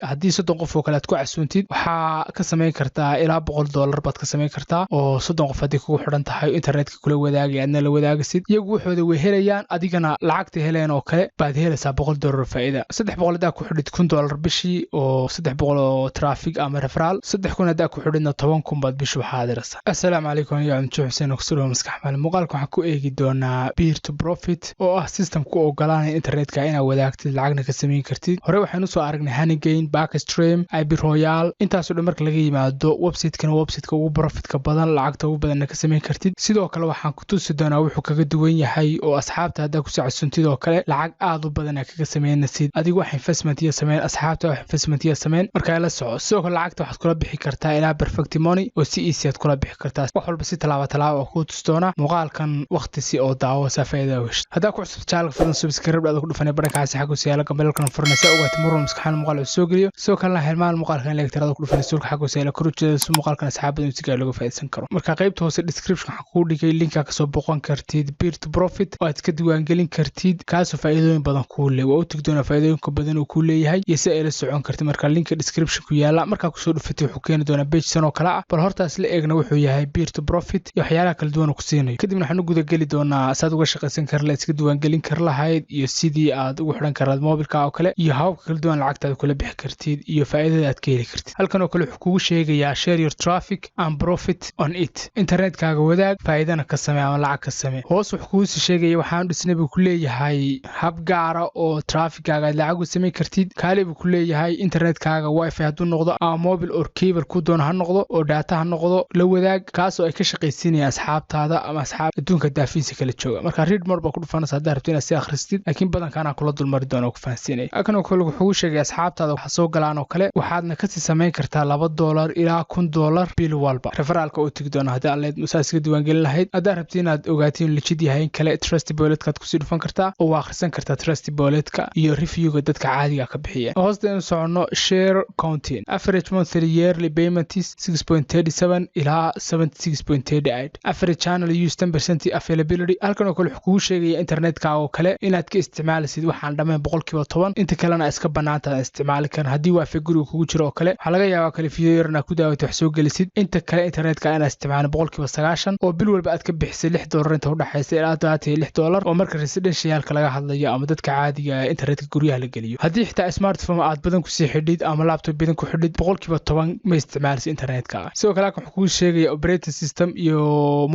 haddii 30 qof oo kale aad ku casuuntid waxaa ka samayn kartaa ilaa $100 baad ka samayn kartaa oo 30 qof haddii kugu xidhan tahay internetka kula wadaagay aadna la wadaagasid iyagu waxooda way helayaan adigana lacagta heleen oo kale baad helaysaa $100 faa'iida 300 hadaa ku xidhid $1,000 bishii oo 300 oo traffic ama referral 3,000 hadaa ku xidhidna 10,000 baad bishii waxaa diraysaa. Assalaamu calaykum ya cunto Xuseen Oksuro maskax maal muuqaalka waxaan ku eegi doonaa peer to profit oo ah system ku ogolaanaya internetka inaad wadaagtid lacagna ka samayn kartid. Hore waxaan usoo aragnay Honeygain, Backstream, IP Royal intaas oo dhan marka laga yimaado website-ka ugu profitka badan lacagta ugu badan ka samayn kartid. Sidoo kale waxaan ku tusi doonaa wuxuu kaga duwan yahay oo asxaabta hadaa ku sacasuntid oo kale lacag aad u badan kaga sameynaysid adigu wax investment iyo sameyn asxaabta wax investment iyo sameyn marka la soco sidoo kale lacagta waxaad kula bixi kartaa ilaa perfect money oo si easy aad kula bixi kartaa wax walba si talaabo ku tustoona muuqaalkan waqti si oo daawo saafayda wesh hadaa ku cusub channel fadlan subscribe aad ku dhufanay barakaasi xaq u siyaala gambalkan furnaysa oo waad muro maskaxan muuqaal soo geliyo sidoo kale helmaan muuqaalkan leegtarada ku dhufanay sulka xaq u siyaala korujeeda muuqaalkan asxaabada intiga lagu faa'iideysan karo marka qaybta hoose description waxaan ku dhigay linka ka soo boqon kartid peer to profit oo aad ka diiwaan gelin kartid kaas oo faa'iidooyin badan ku leh waa u tigdoona faa'iidooyin badan oo ku leeyahay iyo si ay la socon kartid marka linka description ku yaala marka ku soo dhufatay wuxuu keeni doonaa page san oo kala ah bal hortaas la eegna wuxuu yahay peer to profit iyo waxyaalaha kala duwan oo ku siinayo kadibna waxaan u guda geli doonaa saad uga shaqaysan kar la iska diiwaan gelin kar lahayd iyo sidii aad ugu xidhan karad mobilka oo kale iyo hababka kala duwan lacagtaada kula bixi kartid iyo faa'iidada aad ka heli kartid halkan oo kale wuxuu kugu sheegayaa share your traffic and profit on it internetkaaga wadaag faa'iidana ka samee ama lacag ka samee hoos wuxuu kugu sheegaya waxaan dhisnay buu ku leeyahay hab gaara oo trafficaaga aad lacag u samayn kartid kaale buu ku leeyahay internetkaaga wifi hadduu noqdo ama mobile or cable ku doon ha noqdo oo data ha noqdo la wadaag kaas oo ay ka shaqaysiinayaan asxaabtaada ama asxaab adduunka daafiisa kala jooga marka read more baa ku dhufanaysa haddaad rabto inaad si akhristid laakiin badankaana kula dulmari doona oo ku fahansiinaya halkan oo kale wuxuu sheegay asxaabtaada waxa soo galaan oo kale waxaadna kasii samayn kartaa $2 ilaa $1,000 bil walba referralka oo tigi doona haddii aad musaasiga diiwaan gelin lahayd haddaad rabto inaad ogaatiin legit yahay in kale trusty wallet-kaad kusii dhufan kartaa oo waa akhrisan kartaa trusty wallet-ka iyo reviewga dadka caadiga ka bixiya hoosteenu socono share counting average monthly yearly payment is 6.37 ilaa 76.38 average channel use 10% availability halkan oo kale wuxuu kugu sheegaya internetka oo kale inaad ka isticmaalisid waxaan dhammayn 10% inta kalena iska banaanta isticmaali karan haddii waa guriga kugu jiro oo kale waxaa laga yaabaa kale video yarna ku daawato wax soo gelisid inta kale internetka inaad isticmaalin 90% oo bil walba aad ka bixisay $6 inta u dhaxaysa ilaa $8 oo marka residentialka laga hadlayo ama dadka caadiga internetka guryaha la geliyo haddii xitaa smartphone aad badan ku sii xidhid ama laptop badan ku xidhid 10% ma isticmaalaysid internetka sidoo kale wuxuu kugu sheegaya operating system iyo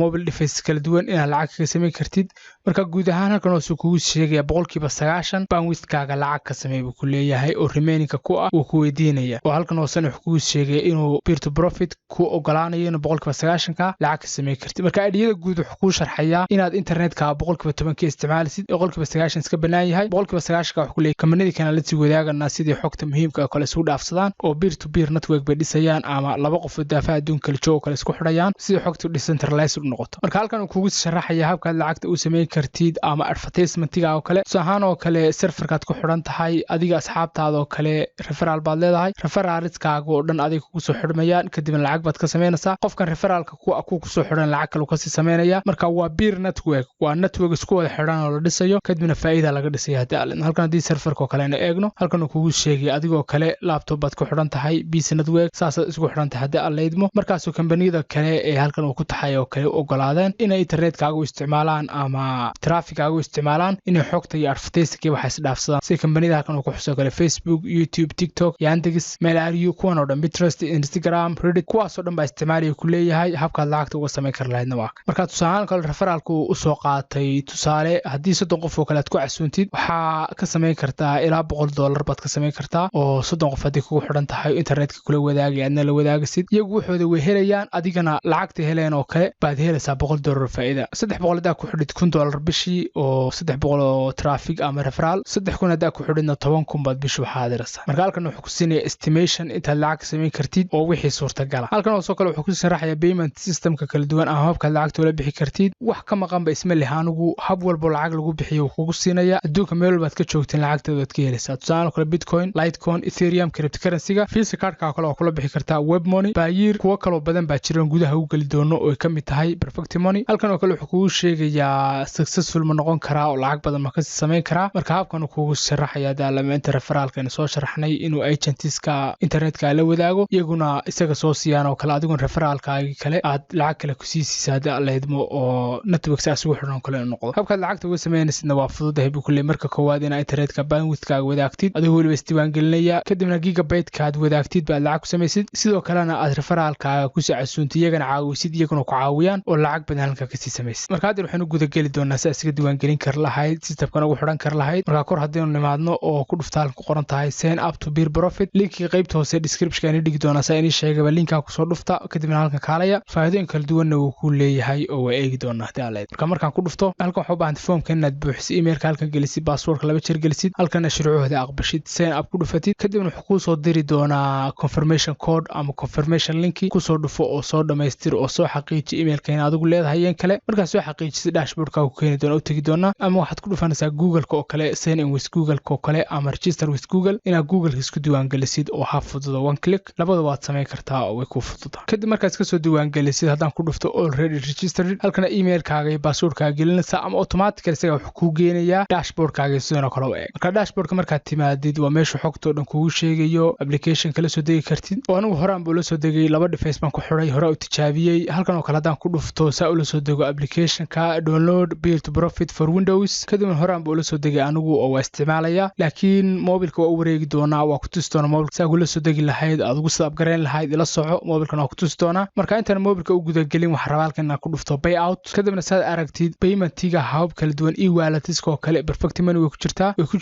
mobile device kala duwan inaad lacag ka samayn kartid marka guud ahaan halkan oo kugu sheegaya 90% bandwidth-kaaga lacag ka samee buu ku leeyahay oo remaining-ka ku ah uu ku weydiinaya oo halkan oo san wuxuu kugu sheegaya inuu peer to profit ku ogolaanayo in 90% ka lacag ka samee kartid marka idiyada guud wuxuu ku sharxayaa inaad internetka 10% ka isticmaalisid 90% iska banaan yahay 90% ka wuxuu ku leeyahay kamanadii kana la sii wadaagana sidii xogta muhiimka ah kale isku dhaafsadaan oo peer to peer network bay dhisayaan ama laba qof oo daafaha adduunka kala jooga kale isku xidhayaan sidii xogtu decentralized u noqoto marka halkan uu kugu sharaxaya habka lacagta u sameyn kartid ama advertisement-iga oo kale sahan oo kale serverkaad ku xidhan tahay adiga asxaabtaada oo kale referral baad leedahay referralskaaga oo dhan adiga kugu soo xidhmayaan kadibna lacag baad ka sameynaysaa qofkan referralka ku soo xidhan lacag kale ka sii sameynaya marka waa peer network waa network isku wada xidhan oo la dhisayo kadibna faa'iida laga dhisay halkan haddii serverka oo kale aynu eegno halkan uu kugu sheegay adigoo kale laptop baad ku xidhan tahay PC network saas isku xidhan tahay haddii aad leedmo markaasoo kambaniyada kale ee halkan uu ku taxay oo kale u ogolaadeen inay internetkaaga u isticmaalaan ama trafficaaga u isticmaalaan inay xogta iyo advertising waxa is dhaafsadaan si kambaniyada halkan uu ku xuso kale Facebook, YouTube, TikTok, Yandex, Mail.ru kuwan oo dhan Pinterest, Instagram, Reddit kuwaas oo dhan baa isticmaalaya ku leeyahay habkaad lacagta uga samayn kar lahaydna waa marka tusaale kale referralku u soo qaatay tusaale haddii 30 qof oo kale aad ku casuuntid waxaa ka samayn kartaa ilaa $100 baad ka samayn kartaa oo 30 qof haddii kugu xidhan tahay internetka kula wadaagay aadna la wadaagasid iyagu waxooda way helayaan adigana lacagta heleen oo kale baad helaysaa $100 faa'iida 300 hadaa ku xidhid $1,000 bishii oo 300 oo traffic ama referral 3,000 hadaa ku xidhidna 10,000 baad bishii waxaa diraysaa marka halkan wuxuu ku siinaya estimation intaad lacag ka samayn kartid oo wixii suurtagal halkan oo soo kale wuxuu ku sharaxayaa payment systemka kala duwan ama habka lacagta ula bixi kartid wax ka maqan ba isma leh anigu hab walba lacag lagu bixiyo kugu siinaya adduunka meel walba aad ka joogteen lacagteeda aad ka helaysaa tusaale kale Bitcoin, Litecoin, Ethereum, cryptocurrency-ga Visa card-ka kale oo kula bixi kartaa web money Payeer kuwa kale badan baa jiraan gudaha u gali doono oo ka mid tahay perfect money halkan oo kale wuxuu kugu sheegayaa successful ma noqon karaa oo lacag badan ma ka samayn karaa marka habkan uu kugu sharaxayaa daalamaynta referralka in soo sharaxnay inuu agentiska internetka la wadaago iyaguna isaga soo siiyaan oo kale adigoon referaalkaagii kale aad lacag kale ku siisiisa haddii alla idmo oo network saas ugu xidhan kale noqdo habkaad lacagta uga sameynaysidna waa fududahay buu kuleey marka koowaad inaad internetka bandwidthkaaga wadaagtid adigoo weliba isdiiwaangelinaya kadibna gigabyte-kaad wadaagtid baad lacag ku samaysid sidoo kalena aad referaalkaaga kusii casuuntid iyagana caawisid iyaguna ku caawiyaan oo lacag badan halka kasii samaysid marka haddeer waxaynu gudageli doonaa si isaga diiwaangelin kar lahayd systemkan ugu xidhan kar lahayd marka kor haddaynu nimaadno oo ku dhufta halka ku qoran tahay sign up to Beer Profit linkii qaybta hoose description-ka dhigi doonaa saa inii sheegaba linkaa kusoo dhufta kadibna halkan kaalaya faa'iidooyin kala duwanna wuu ku leeyahay oo waa eegi doonaa haddii alla idmo markaan ku dhufto halkan waxaa u baahan foomka inaad buuxisid emailka halkan gelisid passwordka 2 jeer gelisid halkana shuruucda aqbashid sign up ku dhufatid kadibna wuxuu kuu soo diri doonaa confirmation code ama confirmation linki kusoo dhufo oo soo dhamaystir oo soo xaqiiji emailka in adigu leedahay in kale markaad soo xaqiijisid dashboardka ku keeni doona u tagi doonaa ama waxaad ku dhufanaysaa google-ka oo kale sign in with google-ka oo kale ama register with google inaad google-ka isku diiwaangelisid oo ha fududo one click labada waad samayn kartaa oo way ku fududaa kadib markaad iska soo diiwaangelisid haddaan ku dhufto already registered halkana emailkaaga iyo passwordkaaga gelinaysaa ama automatically isaga wuxuu kuu geenayaa dashboardkaaga sidoo kale u eeg marka dashboardka markaad timaadid waa meesha xogtoo dhan kugu sheegayo application kala soo degi kartid oo anigu horaan buu la soo degay 2 device baan ku xiray hore u tijaabiyey halkan oo kale haddaan ku dhufto saa ula soo dego applicationka download Beer Profit for Windows kadibna horaan buu la soo degay anigu oo waa isticmaalaya laakiin mobilka waa u wareegi doonaa waa ku tusi doonaa mobilka saa kula soo degi lahayd aad ugu sida upgrade lahayd ila soco mobilkan waa ku tusi doonaa marka intaan mobilka u gudagelin wax rabaa halkan inaad ku dhufto pay out kadibna saad aragtid paymentiga habab kala duwan e-walletiska oo kale perfect money way ku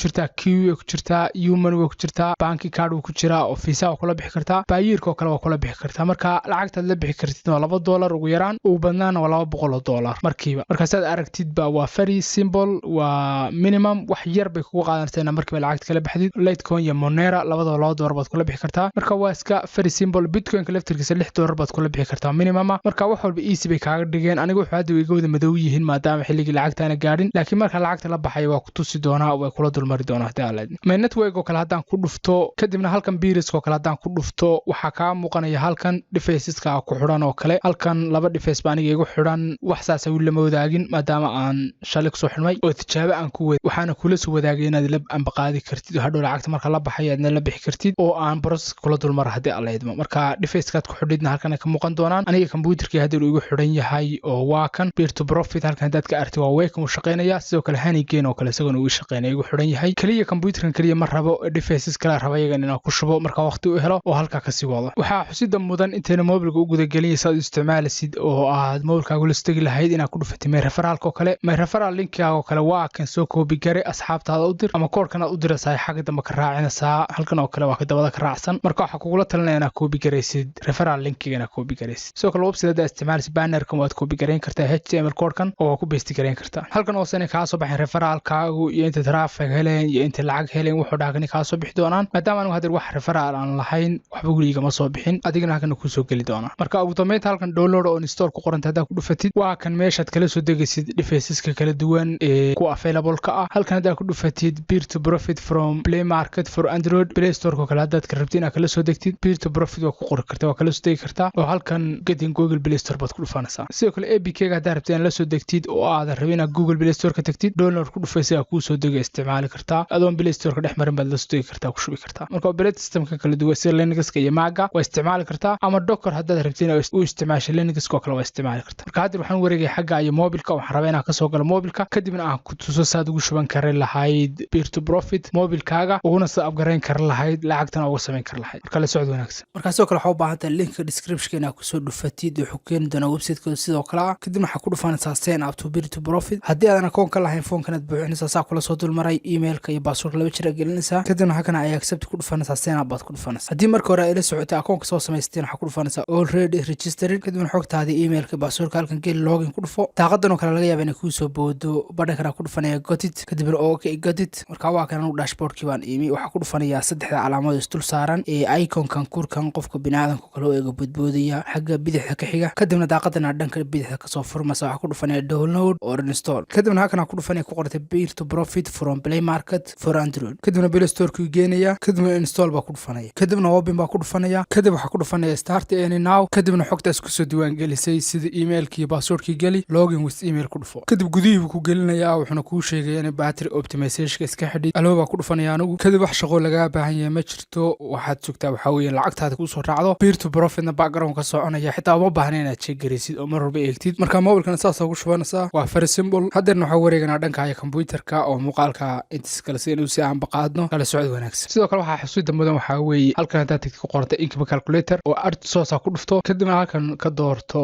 jirtaa Q way ku jirtaa human way ku jirtaa banki card way ku jiraa oo visa waa kula bixi kartaa baayirka oo kale waa kula bixi kartaa marka lacagtaad la bixi kartid waa $2 ugu yaraan ugu badnaana waa $200 markiiba marka saad aragtid ba waa very simple waa minimum wax yar bay kugu qaadanaysaa markiiba lacagta kala baxdid Litecoin iyo Monero labadaba $2 baad kula bixi kartaa marka waa iska very simple Bitcoin ka laftirkiisa $6 baad kula bixi kartaa minimum marka wax walba easy bay kaaga dhigeen anigu waxa hadda iga wada madow yihiin maadaama xilligii lacagtaana gaadhin laakiin marka lacagta la baxay waa ku tusi doonaa way kula dulmari doonaa haddii alla idmo my network oo kale haddaan ku dhufto kadibna halkan Beeriska oo kale haddaan ku dhufto waxaa kaa muuqanaya halkan deviceska ku xidhan oo kale halkan 2 device baan aniga igu xidhan wax saas ay lama wadaagin maadaama aan shalay ku soo xidhmay oo tijaabo aan ku wada waxaana kula soo wadaagay inaad la anbaqaadi kartid hadhow lacagta marka la baxay aadna la bixi kartid oo aan process kula dulmar haddii alla idmo marka deviceskaad ku xidhidna halkan ka muuqan doonaan aniga computerkii hadda uu igu xidhan yahay oo waa kan Beer Profit halkan dad ka arti waa way ku shaqeynaya sidoo kale Honeygain oo kale isagoo uu shaqeynaya igu xidhan yahay kaliya computerkan kaliya ma rabo devices kala raba iyagan inaan ku shubo marka waqti u helo oo halka ka sii wado waxaa xusida mudan inta mobilka u guda gelinaysa aad isticmaalisid oo aad mobilkaaga la stagi lahayd inaad ku dhufatay my referralka oo kale my referral linkiga oo kale waa kan soo koobi garay asxaabtaada u dir ama koodkana u diraysaa xagga dambe ka raacinaysaa halkan oo kale waa ka dabada ka raacsan marka waxa kugula talinaya inaad koobi garaysid referral linkiga inaad koobi garaysid sidoo kale website-da isticmaalaysid bannerka waad koobi garayn kartaa HTML koodkan oo ku paste garayn kartaa halkan oo sane ka soo baxay referralkaagu iyo inta traffic heleen iyo inta lacag heleen wuxuu dhaagani ka soo bixi doonaan maadaama anigu hadda wax referral aan lahayn waxba guriga ma soo bixin adigana halkan ku soo gali doona marka ugu dambeynta halkan download oo install ku qoranta hadaa ku dhufatid waa kan meeshaad kala soo degaysid deviceska kala duwan ee ku available ka ah halkan hadaa ku dhufatid Beer Profit from Play Market for Android Play Store ko kale hadaad ka rabtid inaad kala soo degtid Beer Profit waa ku qori kartaa waa kala soo degi kartaa oo halkan getting Google Play Store baad ku dhufanaysaa sidoo kale APK-ga hadaa rabtid inaad la soo degtid oo aad rabin inaad Google Play Store ka tagtid download ku dhufaysaa ku soo degay isticmaali kartaa adoon Play Store ka dhex marin baad la soo degi kartaa ku shubi kartaa marka operating system-ka kala duwan sida Linux iyo Mac waa isticmaali kartaa ama Docker hadaad rabtid inaad u isticmaasho Linux ko kale waa isticmaali kartaa marka hadda waxaan wareegay xagga iyo mobilka waxaan rabaa inaan ka soo galo mobilka kadibna aan ku tuso saad ugu shuban karin lahayd Beer Profit mobilkaaga uguna soo upgrade karin lahayd lacagtana uga sameyn karin lahayd marka la socod wanaagsan marka soo kale waxa u baahan tahay linka description ku soo dhufatid wuxuu keen doona website-ka sidoo kale kadibna waxa ku dhufanaysaa sign up to Beer Profit haddii aadan akoon ka lahayn phone-kan aad buuxinaysaa saa kula soo dulmaray emailka iyo password 2 jeer gelinaysaa kadibna halkan ay accept ku dhufanaysaa sign up baad ku dhufanaysaa haddii marka hore ay la socotay akoonka soo samaysteen waxa ku dhufanaysaa already registered kadibna xogtaada emailka passwordka halkan geli login ku dhufo daaqadan oo kale laga yaabaa inay ku soo boodo badhankana ku dhufanaya got it kadibna okay got it marka waa kan uu dashboardkii baan imi waxa ku dhufanaya saddexda calaamad isdul saaran ee icon-kan kurkan qofka bini'aadamka kale oo eega badboodaya xagga bidixda ka xiga kadibna daaqadana dhanka bidixda ka soo furmaysa waxa ku dhufanaya download or install kadibna halkan ku dhufanaya ku qortay Beer Profit from Play Market for Android kadibna Play Store-ku geenaya kadibna install baa ku dhufanaya kadibna open baa ku dhufanaya kadib waxa ku dhufanaya start any now kadibna xogtaas ku soo diiwaan gelisay sida emailkii passwordkii gali login with email ku dhufo kadib gudihiibu ku gelinaya wuxuuna kuu sheegay in battery optimization iska xidhid albaaba ku dhufanaya anigu kadib wax shaqo laga lagaa baahan yahay ma jirto waxaad sugtaa waxa weeye lacagtaada ku soo raacdo peer to profitna background ka soconaya xitaa uma baahna inaad check garaysid oo mar walba eegtid marka mobilkana saas ugu shubanaysaa waa very simple haddana waxaa wareeganaa dhanka computerka oo muuqaalka intiis kale si inuu si aan baqaadno kala socod wanaagsan sidoo kale waxaa xusuusta mudan waxaa weeye halkan haddaad tagtid ku qorta income calculator oo art source ku dhufto kadibna halkan ka doorto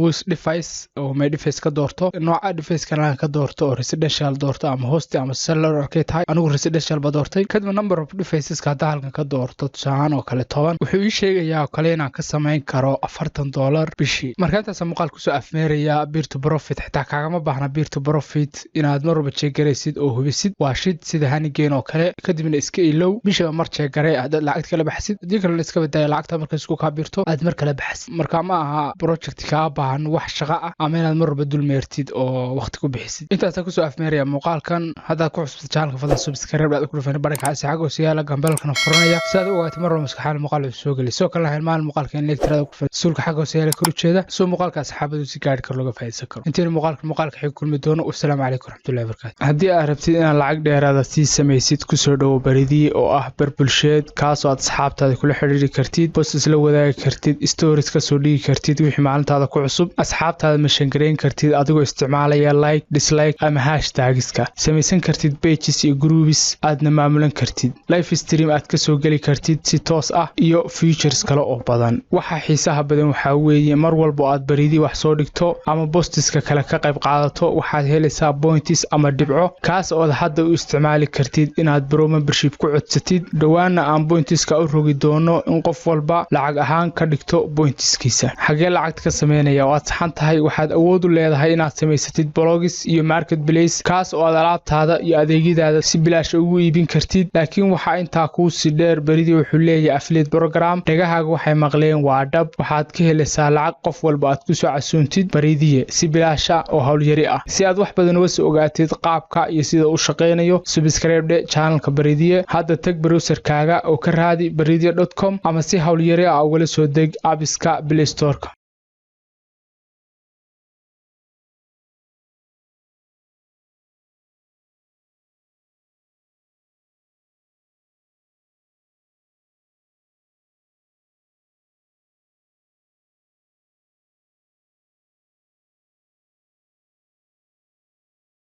use device oo my device ka doorto nooca device kana ka doorto oo residential doorto ama host ama cellular okay tahay anigu residential ba doortay kadibna number of devices ka hadda halkan ka doorto tusaan oo kale 10 wuxuu ii sheegayaa kale inaan ka samayn karo $40 bishii marka intaas muuqaal ku soo afmeeraya peer to profit xitaa kaagama baahna peer to profit inaad mar walba check garaysid oo hubisid waa shid sida hanigeen oo kale kadibna iska ilow bisha mar check garay aad lacag kala baxsid hadii kale iska badaya lacagta marka isku ka biirto aad mar kala baxsid marka ma aha project ka baahan wax shaqo ah ama inaad mar walba dul meertid oo waqti ku bixisid intaas ku soo afmeeraya muuqaalkan hadda ku cusub channelka fadlan subscribe aad ku dhufan baraka xaag oo siyaala gambalkana furanaya saad u ogaato mar walba maskaxaal muuqaal soo gali soo kala helmaan muuqaalka in lecture ku fadlan sulka xaag oo siyaala kor jeeda soo muuqaalka asxaabadu si gaar kar looga faa'iideysan karo intii muuqaalka xig kulmi doono wassalaamu calaykum waraxmatullaahi wabarakaatuh haddii aad rabtid inaad lacag dheeraada sii samaysid ku soo dhawo baridii oo ah bar bulsheed kaas oo aad asxaabtaada kula xiriiri kartid posts la wadaagi kartid stories ka soo dhigi kartid wixii maalintaada ku cusub asxaabtaada mashan gareyn kartid adigoo isticmaalaya like dislike ama hashtagska samaysan kartid pages iyo groups aadna maamulan kartid live stream aad ka soo gali kartid si toos ah iyo features kale oo badan waxa xiisaha badan waxa weeye mar walba aad baridii wax soo dhigto ama posteska kale ka qayb qaadato waxaad helaysaa points ama dhibco kaas oo hadda u isticmaali kartid inaad pro membership ku codsatid dhawaana aan pointska u rogi doono in qof walba lacag ahaan ka dhigto pointskiisa xagee lacag ka sameynaya oo aad saxan tahay waxaad awood u leedahay inaad samaysatid blogs iyo marketplace kaas oo aad alaabtaada iyo adeegyadaada si bilaash ugu iibin kartid laakiin waxa intaa ku si dheer baridii wuxuu leeyahay affiliate program dhagahaaga waxay maqleen waa dhab waxaad ka helaysaa lacag qof walba aad ku soo casuuntid baridii si bilaash ah oo hawl yari ah si aad wax badan uga soo ogaatid qaabka iyo sida uu shaqeynayo subscribe channelka baridii hadda tag browserkaaga oo ka raadi baridii.com ama si hawl yari ah uga soo deg appska Play Store